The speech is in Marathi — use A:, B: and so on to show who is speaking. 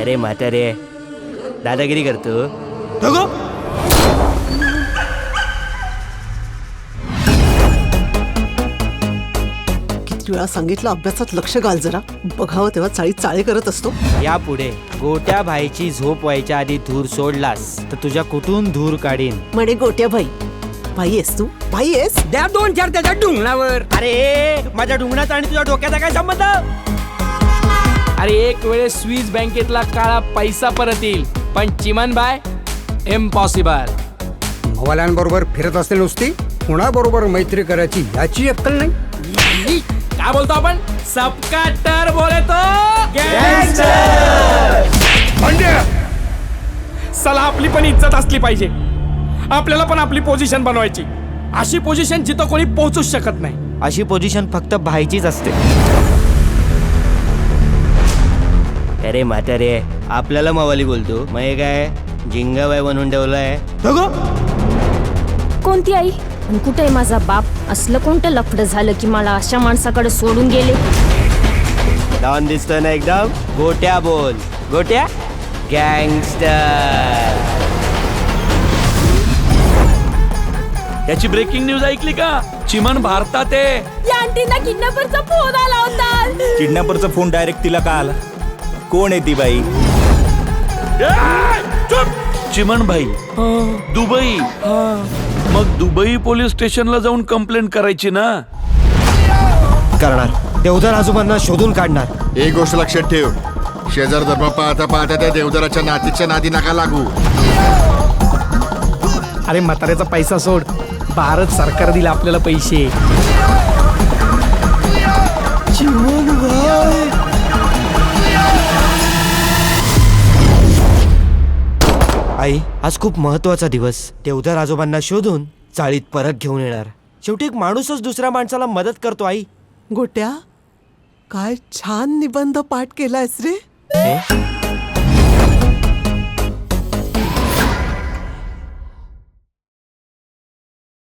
A: अरे म्हातारे दादागिरी करतो.
B: किती वेळा सांगितलं अभ्यासात लक्ष घाल जरा. बघावं तेव्हा चाळी चाळे करत असतो.
A: यापुढे गोट्या भाईची झोप व्हायच्या आधी धूर सोडलास तर तुझ्या कुठून धूर काढीन.
B: म्हणे गोट्या भाई. भाई आहेस तू? भाई आहेस?
C: द्या 2-4 त्याच्या डुंगणावर.
A: अरे माझ्या ढुंगणाचा आणि तुझ्या डोक्याचा काय संबंध?
C: अरे एक वेळेस स्विस बँकेतला काळा पैसा परत येईल, पण चिमन बाय इम्पॉसिबल.
D: भवाल्यांबरोबर फिरत असते नुसती, कुणाबरोबर मैत्री करायची याची अक्कल नाही.
C: काय बोलतो आपण? सबका टर बोले तो चला, आपली पण इज्जत असली पाहिजे. आपल्याला पण आपली पोझिशन बनवायची. अशी पोझिशन जिथं कोणी पोहोचूच शकत नाही.
A: अशी पोझिशन फक्त भाईचीच असते. अरे म्हातारे आपल्याला मावाली बोलतो, मग हे काय जिंगाबाई बनवून ठेवलाय.
E: कोणती आई आणि कुठे माझा बाप? असलं कोणतं लफडं झालं की मला अशा माणसाकडे सोडून गेले?
A: डॉन दिसतोय ना एकदम. गोट्या बोल. गोट्या गँगस्टर.
F: याची ब्रेकिंग न्यूज ऐकली का? चिमन भारतात आहे.
E: या आंटीना किडनॅपरचा फोन आला होता.
G: किडनॅपरचा फोन डायरेक्ट तिला का आला? कोण आहे ती बाई?
F: चिमन भाई दुबई. मग दुबई पोलीस स्टेशनला जाऊन कंप्लेंट करायची ना.
A: करणार. देवदार आजोबांना शोधून काढणार.
H: एक गोष्ट लक्षात ठेव, शेजार धर्म पाहता पाहता त्या देवदाराच्या नातीच्या नादी नका लागू.
C: अरे म्हाताऱ्याचा पैसा सोड, भारत सरकार दिला आपल्याला पैसे.
A: आई आज खूप महत्वाचा दिवस. देवदार आजोबांना शोधून चाळीत परत घेऊन येणार. शेवटी एक माणूसच दुसऱ्या माणसाला मदत करतो. आई
B: गोट्या काय छान निबंध पाठ केलायस रे.